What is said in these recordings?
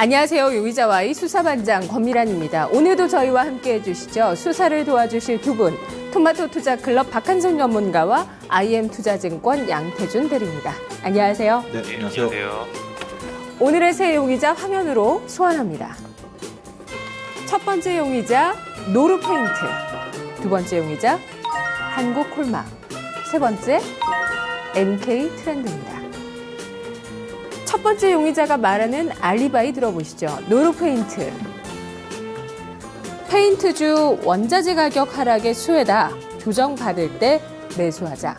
안녕하세요. 용의자와의 수사반장 권미란입니다. 오늘도 저희와 함께해 주시죠. 수사를 도와주실 두 분, 토마토 투자 클럽 박한성 전문가와 IM투자증권 양태준 대리입니다. 안녕하세요. 네, 안녕하세요. 오늘의 새 용의자 화면으로 소환합니다. 첫 번째 용의자 노르페인트, 두 번째 용의자 한국콜마, 세 번째 MK 트렌드입니다. 첫 번째 용의자가 말하는 알리바이 들어보시죠. 노르페인트. 페인트주 원자재 가격 하락의 수혜다. 조정받을 때 매수하자.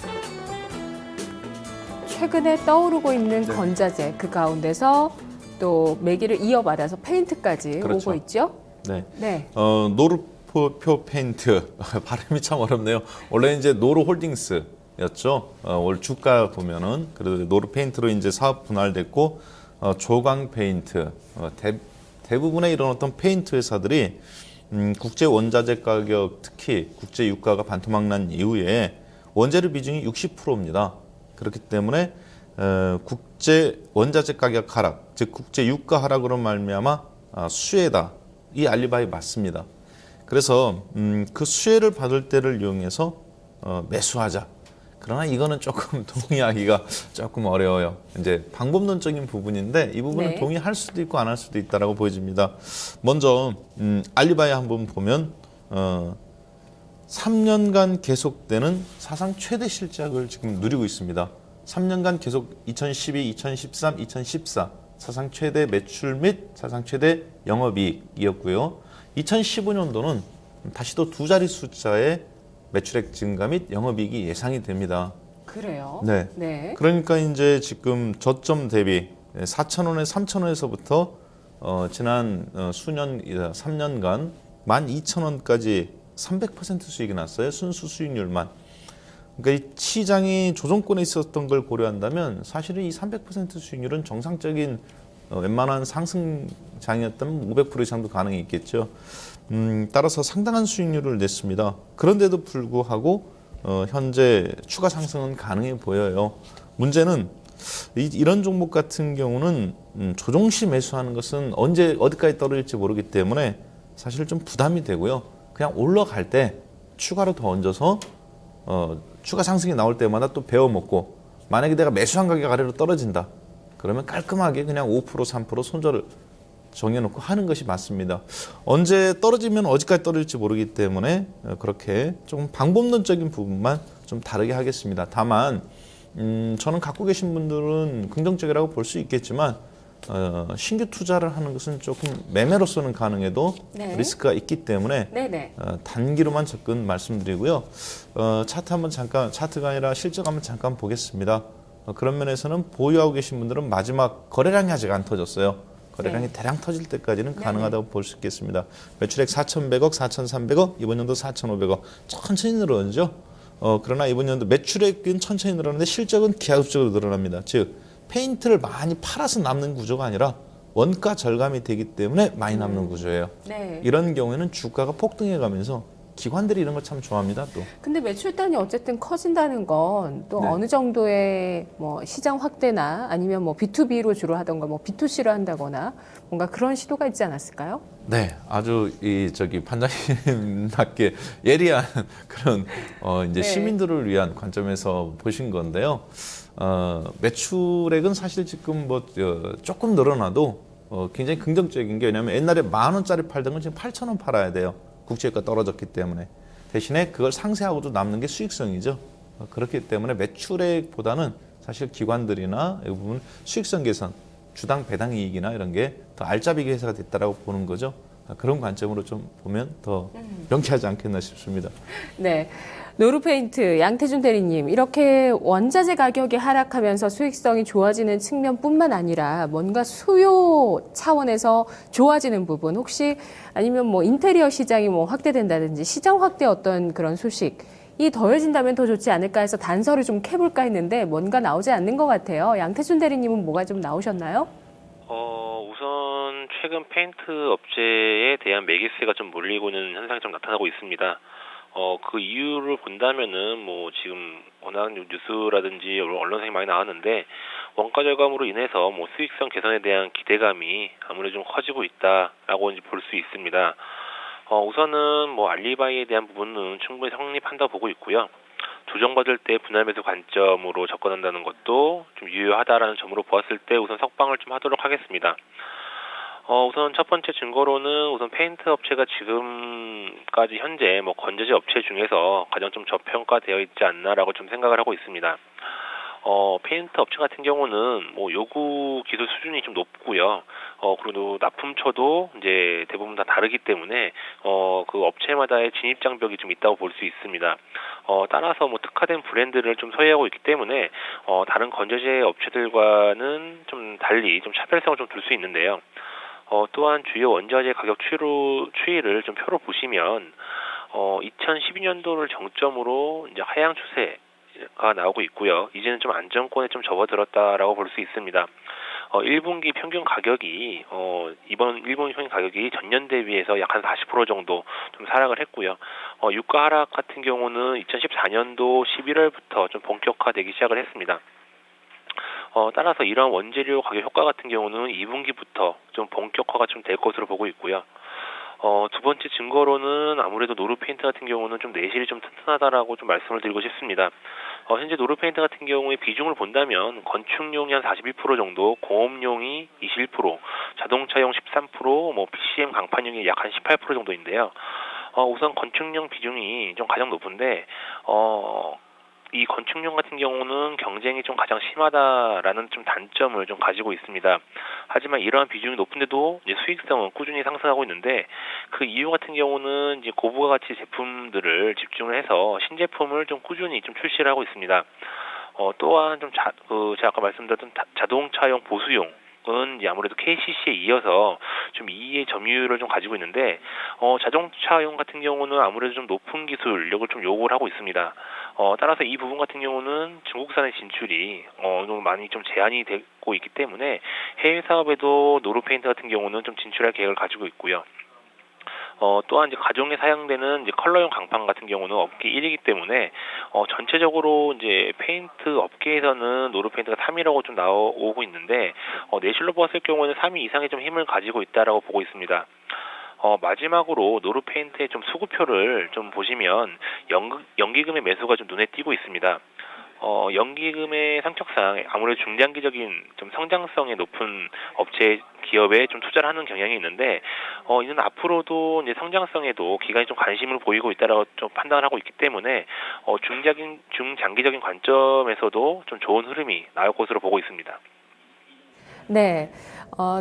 최근에 떠오르고 있는 건자재 그 가운데서 또 매기를 이어받아서 페인트까지 그렇죠. 오고 있죠. 네. 노르표 페인트 발음이 참 어렵네요. 원래 이제 노르홀딩스였죠. 올 주가 보면은 그래도 노르 페인트로 이제 사업 분할됐고 조강 페인트 대부분의 이런 어떤 페인트 회사들이 국제 원자재 가격 특히 국제 유가가 반토막 난 이후에 원재료 비중이 60%입니다. 그렇기 때문에 국제 원자재 가격 하락, 즉 국제 유가 하락으로 말미암아 수혜다. 이 알리바이 맞습니다. 그래서 그 수혜를 받을 때를 이용해서 매수하자. 그러나 이거는 조금 동의하기가 조금 어려워요. 이제 방법론적인 부분인데 이 부분은 동의할 수도 있고 안 할 수도 있다라고 보여집니다. 먼저 알리바이 한번 보면 3년간 계속되는 사상 최대 실적을 지금 누리고 있습니다. 3년간 계속 2012, 2013, 2014 사상 최대 매출 및 사상 최대 영업이익이었고요. 2015년도는 다시 또 두 자리 숫자의 매출액 증가 및 영업이익이 예상이 됩니다. 그래요? 네. 그러니까 이제 지금 저점 대비 4,000원에 3,000원에서부터 지난 수년 3년간 12,000원까지 300% 수익이 났어요. 순수 수익률만. 그러니까 이 시장이 조정권에 있었던 걸 고려한다면 사실은 이 300% 수익률은 정상적인 웬만한 상승장이었다면 500% 이상도 가능이 있겠죠. 따라서 상당한 수익률을 냈습니다. 그런데도 불구하고 현재 추가 상승은 가능해 보여요. 문제는 이런 종목 같은 경우는 조정 시 매수하는 것은 언제 어디까지 떨어질지 모르기 때문에 사실 좀 부담이 되고요. 그냥 올라갈 때 추가로 더 얹어서 추가 상승이 나올 때마다 또 베어 먹고 만약에 내가 매수한 가격 아래로 떨어진다. 그러면 깔끔하게 그냥 5% 3% 손절을 정해놓고 하는 것이 맞습니다. 언제 떨어지면 어디까지 떨어질지 모르기 때문에 그렇게 좀 방법론적인 부분만 좀 다르게 하겠습니다. 다만 저는 갖고 계신 분들은 긍정적이라고 볼 수 있겠지만 신규 투자를 하는 것은 조금 매매로서는 가능해도 리스크가 있기 때문에 단기로만 접근 말씀드리고요. 차트 한번 잠깐, 차트가 아니라 실적 한번 잠깐 보겠습니다. 그런 면에서는 보유하고 계신 분들은 마지막 거래량이 아직 안 터졌어요. 거래량이 대량 터질 때까지는 가능하다고 볼 수 있겠습니다. 매출액 4,100억, 4,300억, 이번 연도 4,500억. 천천히 늘어나죠. 그러나 이번 연도 매출액은 천천히 늘어나는데 실적은 기하급수적으로 늘어납니다. 즉 페인트를 많이 팔아서 남는 구조가 아니라 원가 절감이 되기 때문에 많이 남는 구조예요. 이런 경우에는 주가가 폭등해 가면서 기관들이 이런 거 참 좋아합니다. 또. 근데 매출단이 어쨌든 커진다는 건 또 어느 정도의 뭐 시장 확대나 아니면 뭐 B2B로 주로 하던가 뭐 B2C로 한다거나 뭔가 그런 시도가 있지 않았을까요? 네, 아주 판장님답게 예리한 그런 이제 시민들을 위한 관점에서 보신 건데요. 매출액은 사실 지금 뭐 조금 늘어나도 굉장히 긍정적인 게 왜냐하면 옛날에 10,000원짜리 팔던 건 지금 8,000원 팔아야 돼요. 국제유가 떨어졌기 때문에. 대신에 그걸 상쇄하고도 남는 게 수익성이죠. 그렇기 때문에 매출액보다는 사실 기관들이나 이 부분 수익성 개선, 주당 배당 이익이나 이런 게 더 알짜배기 회사가 됐다라고 보는 거죠. 그런 관점으로 좀 보면 더 명쾌하지 않겠나 싶습니다. 네. 노르페인트 양태준 대리님, 이렇게 원자재 가격이 하락하면서 수익성이 좋아지는 측면뿐만 아니라 뭔가 수요 차원에서 좋아지는 부분, 혹시 아니면 뭐 인테리어 시장이 뭐 확대된다든지 시장 확대 어떤 그런 소식이 더해진다면 더 좋지 않을까 해서 단서를 좀 캐볼까 했는데 뭔가 나오지 않는 것 같아요. 양태준 대리님은 뭐가 좀 나오셨나요? 우선 최근 페인트 업체에 대한 매기세가 좀 몰리고 있는 현상이 좀 나타나고 있습니다. 그 이유를 본다면은 뭐 지금 워낙 뉴스라든지 언론상에 많이 나왔는데 원가 절감으로 인해서 뭐 수익성 개선에 대한 기대감이 아무래도 좀 커지고 있다라고 이제 볼 수 있습니다. 우선은 뭐 알리바이에 대한 부분은 충분히 성립한다 보고 있고요. 조정받을 때 분할 매수 관점으로 접근한다는 것도 좀 유효하다라는 점으로 보았을 때 우선 석방을 좀 하도록 하겠습니다. 우선 첫 번째 증거로는 우선 페인트 업체가 지금까지 현재 뭐 건재지 업체 중에서 가장 좀 저평가되어 있지 않나라고 좀 생각을 하고 있습니다. 페인트 업체 같은 경우는 뭐 요구 기술 수준이 좀 높고요. 그리고 납품처도 이제 대부분 다 다르기 때문에 그 업체마다의 진입 장벽이 좀 있다고 볼 수 있습니다. 따라서 뭐 특화된 브랜드를 좀 소유하고 있기 때문에 다른 건재재 업체들과는 좀 달리 좀 차별성을 좀 둘 수 있는데요. 또한 주요 원자재 가격 추이를 좀 표로 보시면 2012년도를 정점으로 이제 하향 추세가 나오고 있고요. 이제는 좀 안정권에 좀 접어들었다라고 볼 수 있습니다. 1분기 평균 가격이 이번 1분기 평균 가격이 전년 대비해서 약 한 40% 정도 좀 하락을 했고요. 유가 하락 같은 경우는 2014년도 11월부터 좀 본격화되기 시작을 했습니다. 따라서 이러한 원재료 가격 효과 같은 경우는 2분기부터 좀 본격화가 좀 될 것으로 보고 있고요. 두 번째 증거로는 아무래도 노르페인트 같은 경우는 좀 내실이 좀 튼튼하다라고 좀 말씀을 드리고 싶습니다. 현재 노르페인트 같은 경우에 비중을 본다면 건축용이 한 41% 정도, 공업용이 21%, 자동차용 13%, 뭐 PCM 강판용이 약 한 18% 정도인데요. 우선 건축용 비중이 좀 가장 높은데 이 건축용 같은 경우는 경쟁이 좀 가장 심하다라는 좀 단점을 좀 가지고 있습니다. 하지만 이러한 비중이 높은데도 이제 수익성은 꾸준히 상승하고 있는데 그 이유 같은 경우는 이제 고부가 가치 제품들을 집중을 해서 신제품을 좀 꾸준히 좀 출시를 하고 있습니다. 또한 좀 제가 아까 말씀드렸던 자동차용 보수용 은 이제 아무래도 KCC에 이어서 좀 2위의 점유율을 좀 가지고 있는데 자동차용 같은 경우는 아무래도 좀 높은 기술력을 좀 요구를 하고 있습니다. 따라서 이 부분 같은 경우는 중국산의 진출이 좀 많이 좀 제한이 되고 있기 때문에 해외 사업에도 노르페인트 같은 경우는 좀 진출할 계획을 가지고 있고요. 또한 이제 가정에 사용되는 이제 컬러용 강판 같은 경우는 업계 1위이기 때문에 전체적으로 이제 페인트 업계에서는 노르페인트가 3위라고 좀 나오고 있는데 내실로 봤을 경우는 3위 이상의 좀 힘을 가지고 있다라고 보고 있습니다. 마지막으로 노르페인트의 좀 수급표를 좀 보시면 연기금의 매수가 좀 눈에 띄고 있습니다. 연기금의 성격상 아무래도 중장기적인 좀 성장성이 높은 업체 기업에 좀 투자를 하는 경향이 있는데 이는 앞으로도 이제 성장성에도 기관이 좀 관심을 보이고 있다라고 좀 판단을 하고 있기 때문에 중장기적인 관점에서도 좀 좋은 흐름이 나올 것으로 보고 있습니다. 네.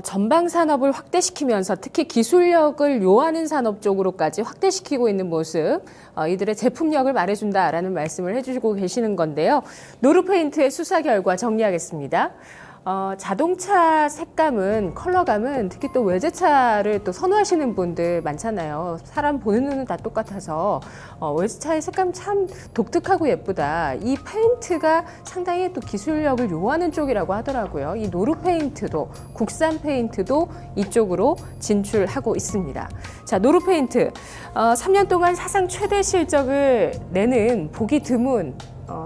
전방 산업을 확대시키면서 특히 기술력을 요하는 산업 쪽으로까지 확대시키고 있는 모습, 이들의 제품력을 말해준다라는 말씀을 해주시고 계시는 건데요. 노르페인트의 수사 결과 정리하겠습니다. 자동차 색감은, 컬러감은 특히 또 외제차를 또 선호하시는 분들 많잖아요. 사람 보는 눈은 다 똑같아서 외제차의 색감 참 독특하고 예쁘다. 이 페인트가 상당히 또 기술력을 요하는 쪽이라고 하더라고요. 이 노르페인트도, 국산 페인트도 이쪽으로 진출하고 있습니다. 자, 노르페인트 3년 동안 사상 최대 실적을 내는 보기 드문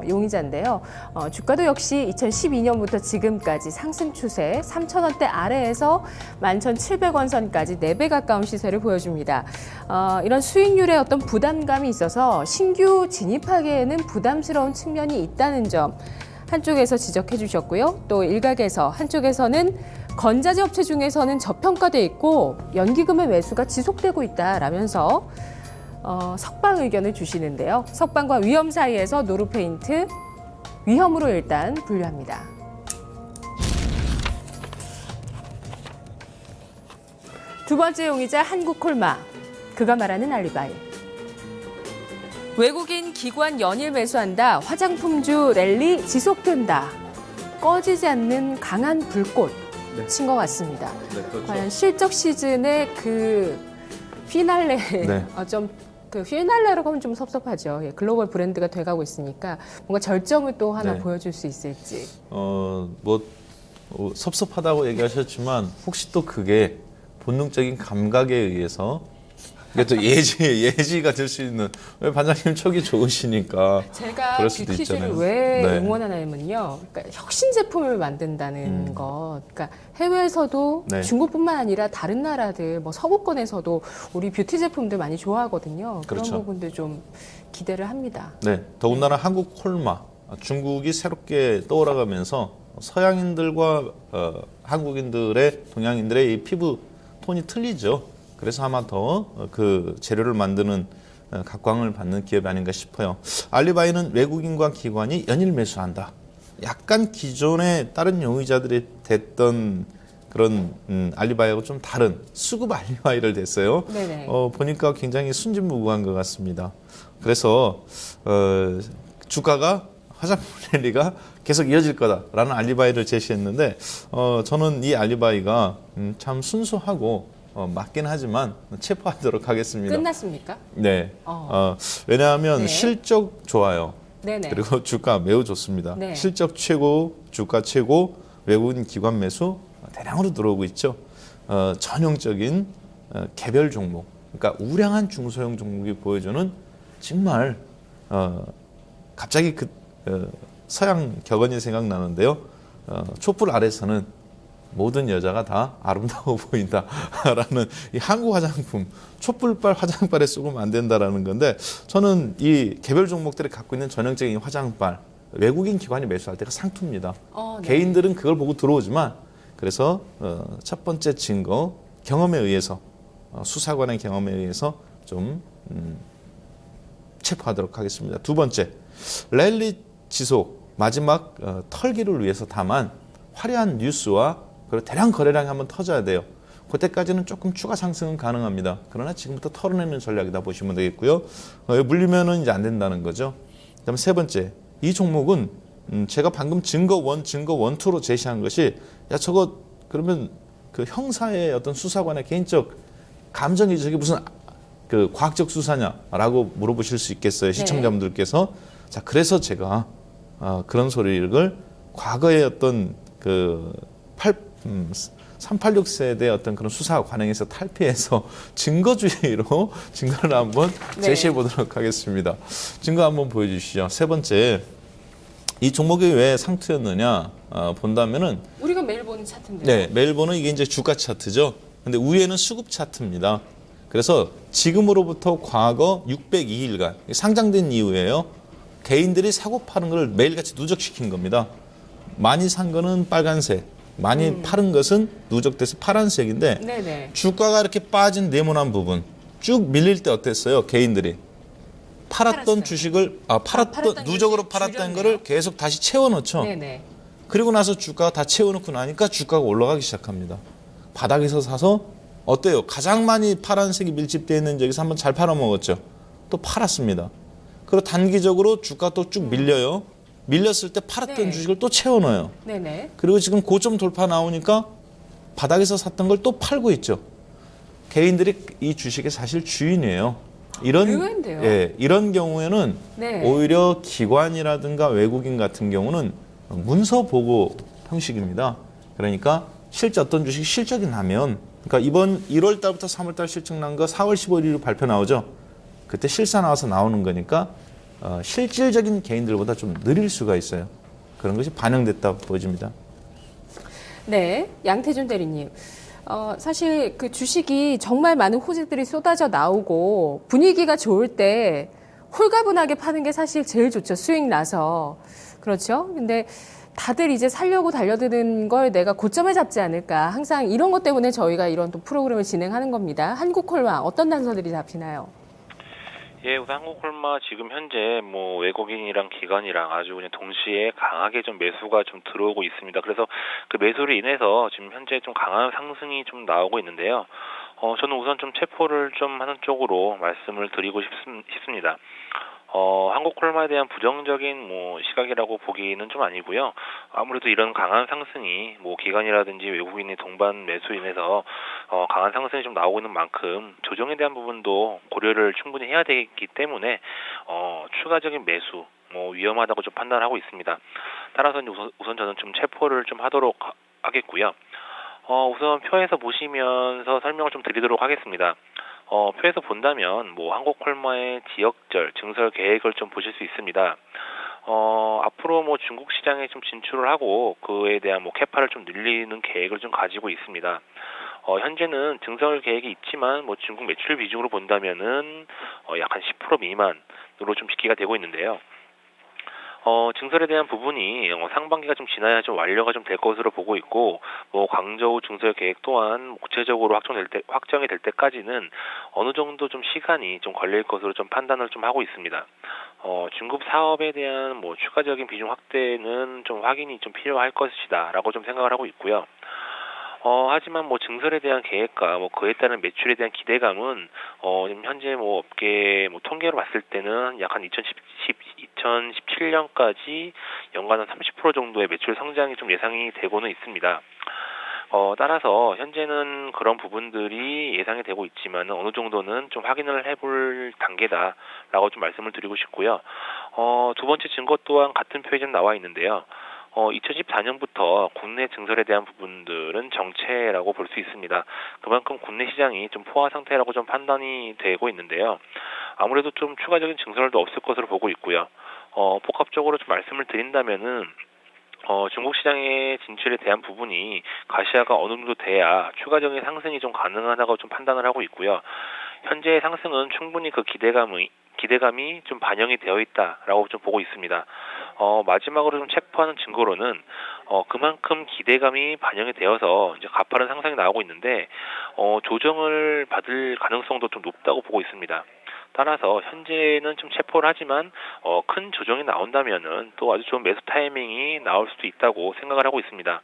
용의자인데요. 주가도 역시 2012년부터 지금까지 상승 추세 3,000원대 아래에서 11,700원 선까지 4배 가까운 시세를 보여줍니다. 이런 수익률에 어떤 부담감이 있어서 신규 진입하기에는 부담스러운 측면이 있다는 점 한쪽에서 지적해 주셨고요. 또 일각에서 한쪽에서는 건자재 업체 중에서는 저평가돼 있고 연기금의 매수가 지속되고 있다라면서 석방 의견을 주시는데요. 석방과 위험 사이에서 노르페인트 위험으로 일단 분류합니다. 두 번째 용의자 한국콜마, 그가 말하는 알리바이. 외국인 기관 연일 매수한다. 화장품주 랠리 지속된다. 꺼지지 않는 강한 불꽃 친 것 같습니다. 네, 그렇죠. 과연 실적 시즌의 그 피날레 그 피날레라고 하면 좀 섭섭하죠. 예, 글로벌 브랜드가 돼가고 있으니까 뭔가 절정을 또 하나 보여줄 수 있을지. 섭섭하다고 얘기하셨지만 혹시 또 그게 본능적인 감각에 의해서 이게 또 예지가 될 수 있는 왜 반장님 촉이 좋으시니까 제가 그럴 수도 뷰티즈를 있잖아요. 왜 네. 응원하냐면요. 그러니까 혁신 제품을 만든다는 것. 그러니까 해외에서도 네. 중국뿐만 아니라 다른 나라들, 뭐 서구권에서도 우리 뷰티 제품들 많이 좋아하거든요. 그런 그렇죠. 부분들 좀 기대를 합니다. 네, 더군다나 한국 콜마 중국이 새롭게 떠올라가면서 서양인들과 한국인들의 동양인들의 이 피부 톤이 틀리죠. 그래서 아마 더 그 재료를 만드는 각광을 받는 기업이 아닌가 싶어요. 알리바이는 외국인과 기관이 연일 매수한다. 약간 기존의 다른 용의자들이 됐던 그런 알리바이하고 좀 다른 수급 알리바이를 댔어요. 네네. 보니까 굉장히 순진무구한 것 같습니다. 그래서 주가가 화장품 랠리가 계속 이어질 거다라는 알리바이를 제시했는데 저는 이 알리바이가 참 순수하고 맞긴 하지만 체포하도록 하겠습니다. 끝났습니까? 네. 왜냐하면 네. 실적 좋아요. 네네. 그리고 주가 매우 좋습니다. 네. 실적 최고, 주가 최고, 외국인 기관 매수 대량으로 들어오고 있죠. 전형적인 개별 종목, 그러니까 우량한 중소형 종목이 보여주는 정말 갑자기 서양 격언이 생각나는데요. 촛불 아래서는 모든 여자가 다 아름다워 보인다라는 이 한국 화장품, 촛불발 화장발에 쏘면 안 된다라는 건데 저는 이 개별 종목들이 갖고 있는 전형적인 화장발 외국인 기관이 매수할 때가 상투입니다. 네. 개인들은 그걸 보고 들어오지만 그래서 첫 번째 증거 경험에 의해서 수사관의 경험에 의해서 좀 체포하도록 하겠습니다. 두 번째 랠리 지속 마지막 털기를 위해서 다만 화려한 뉴스와 그리고 대량 거래량이 한번 터져야 돼요. 그때까지는 조금 추가 상승은 가능합니다. 그러나 지금부터 털어내는 전략이다 보시면 되겠고요. 물리면은 이제 안 된다는 거죠. 그다음에 세 번째, 이 종목은 제가 방금 증거 1, 증거 1, 2로 제시한 것이 야 저거 그러면 그 형사의 어떤 수사관의 개인적 감정이 저게 무슨 그 과학적 수사냐라고 물어보실 수 있겠어요. 시청자분들께서. 자, 그래서 제가 그런 소리를 과거의 어떤 그 386 세대 어떤 그런 수사 관행에서 탈피해서 증거주의로 증거를 한번 제시해 보도록 하겠습니다. 증거 한번 보여주시죠. 세 번째, 이 종목이 왜 상투였느냐 본다면은 우리가 매일 보는 차트인데요. 네, 매일 보는 이게 이제 주가 차트죠. 근데 위에는 수급 차트입니다. 그래서 지금으로부터 과거 602일간 상장된 이후에요. 개인들이 사고 파는 걸 매일같이 누적시킨 겁니다. 많이 산 거는 빨간색, 많이 파는 것은 누적돼서 파란색인데 네네. 주가가 이렇게 빠진 네모난 부분 쭉 밀릴 때 어땠어요? 개인들이 팔았던 팔았어요. 주식을 팔았던 누적으로 주식 팔았던 줄였네요. 거를 계속 다시 채워넣죠. 네네. 그리고 나서 주가가 다 채워놓고 나니까 주가가 올라가기 시작합니다. 바닥에서 사서 어때요? 가장 많이 파란색이 밀집되어 있는 저기서 한번 잘 팔아먹었죠. 또 팔았습니다. 그리고 단기적으로 주가 또 쭉 밀려요. 밀렸을 때 팔았던 네. 주식을 또 채워넣어요. 네네. 그리고 지금 고점 돌파 나오니까 바닥에서 샀던 걸 또 팔고 있죠. 개인들이 이 주식의 사실 주인이에요. 의외인데요. 이런 경우에는 네. 오히려 기관이라든가 외국인 같은 경우는 문서 보고 형식입니다. 그러니까 실제 어떤 주식 실적이 나면 그러니까 이번 1월 달부터 3월 달 실적 난 거 4월 15일로 발표 나오죠. 그때 실사 나와서 나오는 거니까 실질적인 개인들보다 좀 느릴 수가 있어요. 그런 것이 반영됐다 보여집니다. 네, 양태준 대리님. 사실 그 주식이 정말 많은 호재들이 쏟아져 나오고 분위기가 좋을 때 홀가분하게 파는 게 사실 제일 좋죠. 수익 나서. 그렇죠? 근데 다들 이제 살려고 달려드는 걸 내가 고점에 잡지 않을까. 항상 이런 것 때문에 저희가 이런 또 프로그램을 진행하는 겁니다. 한국콜마 어떤 단서들이 잡히나요? 예, 우선 한국콜마 지금 현재 뭐 외국인이랑 기관이랑 아주 그냥 동시에 강하게 좀 매수가 좀 들어오고 있습니다. 그래서 그 매수로 인해서 지금 현재 좀 강한 상승이 좀 나오고 있는데요. 저는 우선 좀 체포를 좀 하는 쪽으로 말씀을 드리고 싶습니다. 한국콜마에 대한 부정적인 뭐 시각이라고 보기는 좀 아니고요. 아무래도 이런 강한 상승이 뭐 기관이라든지 외국인의 동반 매수로 인해서 강한 상승이 좀 나오고 있는 만큼 조정에 대한 부분도 고려를 충분히 해야 되기 때문에 추가적인 매수 뭐 위험하다고 좀 판단하고 있습니다. 따라서 우선 저는 좀 체포를 좀 하도록 하겠고요. 우선 표에서 보시면서 설명을 좀 드리도록 하겠습니다. 표에서 본다면 뭐 한국콜마의 지역절 증설 계획을 좀 보실 수 있습니다. 앞으로 뭐 중국 시장에 좀 진출을 하고 그에 대한 뭐 캐파를 좀 늘리는 계획을 좀 가지고 있습니다. 현재는 증설 계획이 있지만 뭐 중국 매출 비중으로 본다면은 약 한 10% 미만으로 좀 집계가 되고 있는데요. 증설에 대한 부분이 상반기가 좀 지나야 좀 완료가 좀 될 것으로 보고 있고, 뭐 광저우 증설 계획 또한 구체적으로 확정이 될 때까지는 어느 정도 좀 시간이 좀 걸릴 것으로 좀 판단을 좀 하고 있습니다. 중국 사업에 대한 뭐 추가적인 비중 확대는 좀 확인이 좀 필요할 것이다라고 좀 생각을 하고 있고요. 하지만 뭐 증설에 대한 계획과 뭐 그에 따른 매출에 대한 기대감은 지금 현재 뭐 업계 뭐 통계로 봤을 때는 약 한 2017년까지 연간 한 30% 정도의 매출 성장이 좀 예상이 되고는 있습니다. 따라서 현재는 그런 부분들이 예상이 되고 있지만 어느 정도는 좀 확인을 해볼 단계다라고 좀 말씀을 드리고 싶고요. 두 번째 증거 또한 같은 표에 좀 나와 있는데요. 2014년부터 국내 증설에 대한 부분들은 정체라고 볼 수 있습니다. 그만큼 국내 시장이 좀 포화 상태라고 좀 판단이 되고 있는데요. 아무래도 좀 추가적인 증설도 없을 것으로 보고 있고요. 복합적으로 좀 말씀을 드린다면은 중국 시장의 진출에 대한 부분이 가시화가 어느 정도 돼야 추가적인 상승이 좀 가능하다고 좀 판단을 하고 있고요. 현재의 상승은 충분히 그 기대감이 좀 반영이 되어 있다라고 좀 보고 있습니다. 마지막으로 좀 체크하는 증거로는 그만큼 기대감이 반영이 되어서 이제 가파른 상승이 나오고 있는데 조정을 받을 가능성도 좀 높다고 보고 있습니다. 따라서 현재는 좀 체포를 하지만 큰 조정이 나온다면은 또 아주 좋은 매수 타이밍이 나올 수도 있다고 생각을 하고 있습니다.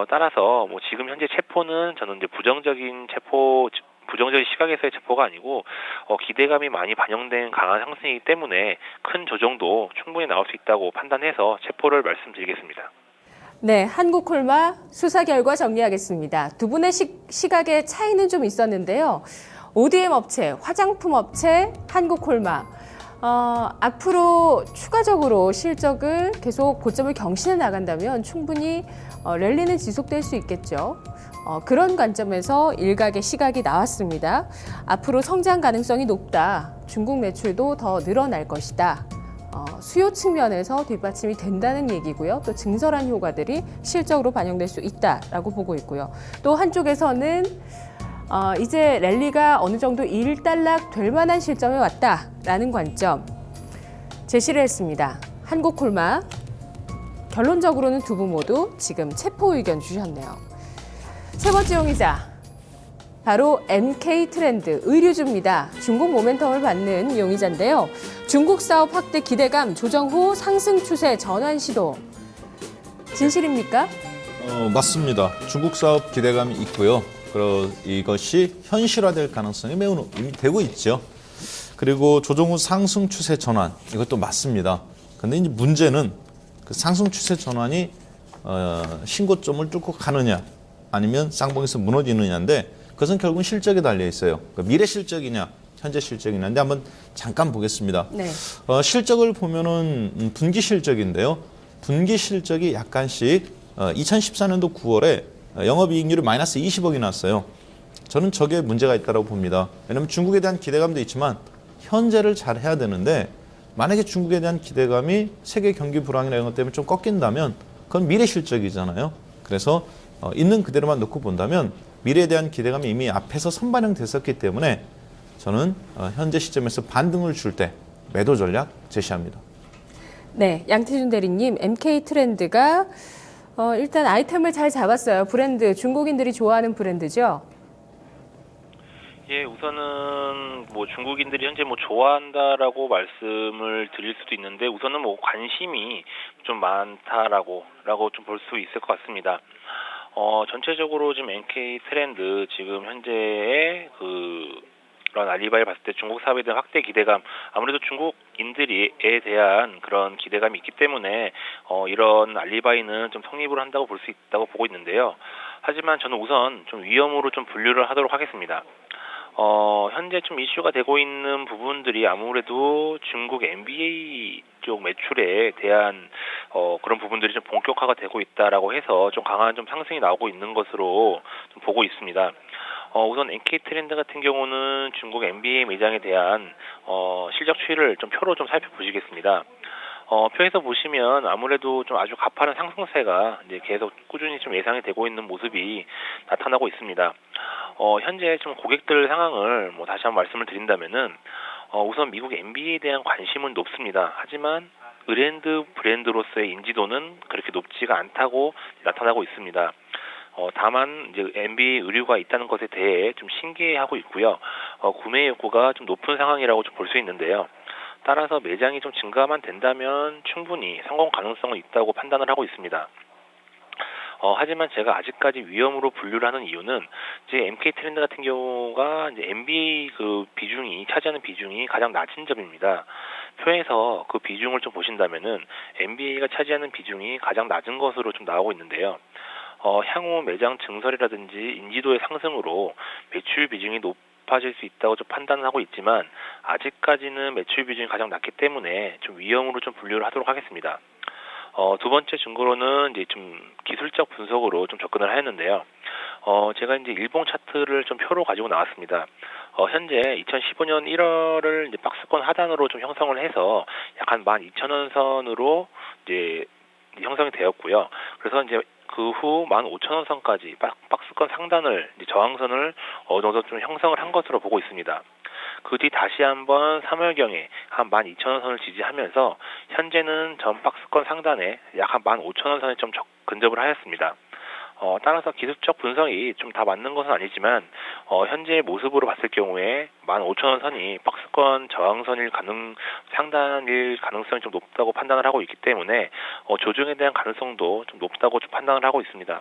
따라서 뭐 지금 현재 체포는 저는 이제 부정적인 시각에서의 체포가 아니고 기대감이 많이 반영된 강한 상승이기 때문에 큰 조정도 충분히 나올 수 있다고 판단해서 체포를 말씀드리겠습니다. 네, 한국콜마 수사 결과 정리하겠습니다. 두 분의 시각의 차이는 좀 있었는데요. ODM 업체, 화장품 업체, 한국콜마. 앞으로 추가적으로 실적을 계속 고점을 경신해 나간다면 충분히 랠리는 지속될 수 있겠죠. 그런 관점에서 일각의 시각이 나왔습니다. 앞으로 성장 가능성이 높다. 중국 매출도 더 늘어날 것이다. 수요 측면에서 뒷받침이 된다는 얘기고요. 또 증설한 효과들이 실적으로 반영될 수 있다라고 보고 있고요. 또 한쪽에서는 이제 랠리가 어느 정도 일단락 될 만한 실점에 왔다라는 관점 제시를 했습니다. 한국콜마 결론적으로는 두 분 모두 지금 체포 의견 주셨네요. 세 번째 용의자 바로 MK트렌드 의류주입니다. 중국 모멘텀을 받는 용의자인데요. 중국 사업 확대 기대감 조정 후 상승 추세 전환 시도 진실입니까? 맞습니다. 중국 사업 기대감이 있고요. 이것이 현실화될 가능성이 매우 이미 되고 있죠. 그리고 조정 후 상승 추세 전환 이것도 맞습니다. 근데 이제 문제는 그 상승 추세 전환이 신고점을 뚫고 가느냐 아니면 쌍봉에서 무너지느냐인데 그것은 결국은 실적에 달려 있어요. 그러니까 미래 실적이냐 현재 실적이냐인데 한번 잠깐 보겠습니다. 네. 실적을 보면은 분기 실적인데요. 분기 실적이 약간씩 2014년도 9월에 영업이익률이 마이너스 20억이 났어요. 저는 저게 문제가 있다고 봅니다. 왜냐하면 중국에 대한 기대감도 있지만 현재를 잘 해야 되는데 만약에 중국에 대한 기대감이 세계 경기 불황이나 이런 것 때문에 좀 꺾인다면 그건 미래 실적이잖아요. 그래서 있는 그대로만 놓고 본다면 미래에 대한 기대감이 이미 앞에서 선반영됐었기 때문에 저는 현재 시점에서 반등을 줄 때 매도 전략 제시합니다. 네, 양태준 대리님, MK트렌드가 일단 아이템을 잘 잡았어요. 브랜드, 중국인들이 좋아하는 브랜드죠? 예, 우선은 뭐 중국인들이 현재 뭐 좋아한다라고 말씀을 드릴 수도 있는데 우선은 뭐 관심이 좀 많다라고 좀 볼 수 있을 것 같습니다. 전체적으로 지금 MK트렌드 지금 현재의 그런 알리바이를 봤을 때 중국 사업에 대한 확대 기대감, 아무래도 중국인들에 대한 그런 기대감이 있기 때문에 이런 알리바이는 좀 성립을 한다고 볼 수 있다고 보고 있는데요. 하지만 저는 우선 좀 위험으로 좀 분류를 하도록 하겠습니다. 현재 좀 이슈가 되고 있는 부분들이 아무래도 중국 NBA 쪽 매출에 대한 그런 부분들이 좀 본격화가 되고 있다라고 해서 좀 강한 좀 상승이 나오고 있는 것으로 좀 보고 있습니다. 우선 NK트렌드 같은 경우는 중국 NBA 매장에 대한 실적 추이를 좀 표로 좀 살펴보시겠습니다. 표에서 보시면 아무래도 좀 아주 가파른 상승세가 이제 계속 꾸준히 좀 예상이 되고 있는 모습이 나타나고 있습니다. 현재 좀 고객들 상황을 뭐 다시 한번 말씀을 드린다면은 우선 미국 NBA에 대한 관심은 높습니다. 하지만 브랜드로서의 인지도는 그렇게 높지가 않다고 나타나고 있습니다. 다만 이제 NBA 의류가 있다는 것에 대해 좀 신기해하고 있고요. 구매 욕구가 좀 높은 상황이라고 좀 볼 수 있는데요. 따라서 매장이 좀 증가만 된다면 충분히 성공 가능성은 있다고 판단을 하고 있습니다. 하지만 제가 아직까지 위험으로 분류를 하는 이유는 이제 MK트렌드 같은 경우가 이제 NBA 차지하는 비중이 가장 낮은 점입니다. 표에서 그 비중을 좀 보신다면은 NBA가 차지하는 비중이 가장 낮은 것으로 좀 나오고 있는데요. 향후 매장 증설이라든지 인지도의 상승으로 매출 비중이 높아질 수 있다고 좀 판단을 하고 있지만 아직까지는 매출 비중이 가장 낮기 때문에 좀 위험으로 좀 분류를 하도록 하겠습니다. 두 번째 증거로는 이제 좀 기술적 분석으로 좀 접근을 하였는데요. 제가 이제 일봉 차트를 좀 표로 가지고 나왔습니다. 현재 2015년 1월을 이제 박스권 하단으로 좀 형성을 해서 약 한 12,000원 선으로 이제 형성이 되었고요. 그래서 이제 그 후 15,000원 선까지 박스권 상단을 이제 저항선을 어느 정도 좀 형성을 한 것으로 보고 있습니다. 그 뒤 다시 한번 3월경에 한 12,000원 선을 지지하면서 현재는 전 박스권 상단에 약 한 15,000원 선에 좀 근접을 하였습니다. 따라서 기술적 분석이 좀 다 맞는 것은 아니지만 현재의 모습으로 봤을 경우에 15,000원 선이 박스권 저항선일 상단일 가능성이 좀 높다고 판단을 하고 있기 때문에 조정에 대한 가능성도 좀 높다고 좀 판단을 하고 있습니다.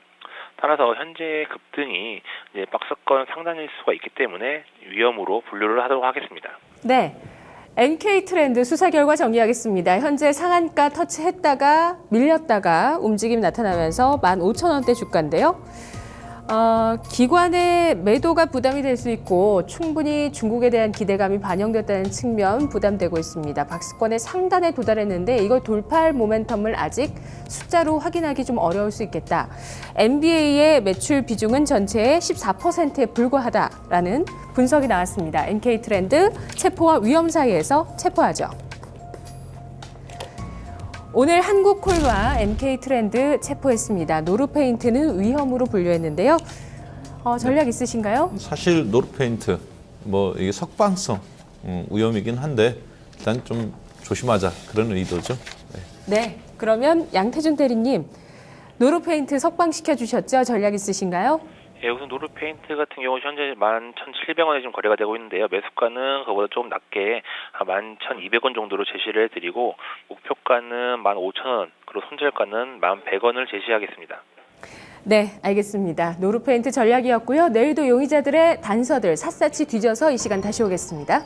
따라서 현재 급등이 이제 박스권 상단일 수가 있기 때문에 위험으로 분류를 하도록 하겠습니다. 네. NK트렌드 수사 결과 정리하겠습니다. 현재 상한가 터치했다가 밀렸다가 움직임 나타나면서 15,000원대 주가인데요. 기관의 매도가 부담이 될 수 있고 충분히 중국에 대한 기대감이 반영됐다는 측면 부담되고 있습니다. 박스권의 상단에 도달했는데 이걸 돌파할 모멘텀을 아직 숫자로 확인하기 좀 어려울 수 있겠다. NBA의 매출 비중은 전체의 14%에 불과하다라는 분석이 나왔습니다. NK트렌드 체포와 위험 사이에서 체포하죠. 오늘 한국콜과 NK트렌드 체포했습니다. 노르페인트는 위험으로 분류했는데요. 전략 있으신가요? 사실 노르페인트 이게 석방성 위험이긴 한데 일단 좀 조심하자 그런 의도죠. 네, 그러면 양태준 대리님 노르페인트 석방시켜 주셨죠? 전략 있으신가요? 예, 우선 노르페인트 같은 경우 현재 11,700원에 지금 거래가 되고 있는데요. 매수가는 그보다 조금 낮게 한 11,200원 정도로 제시를 해드리고 목표가는 15,000원, 그리고 손절가는 1,100원을 제시하겠습니다. 네, 알겠습니다. 노르페인트 전략이었고요. 내일도 용의자들의 단서들 샅샅이 뒤져서 이 시간 다시 오겠습니다.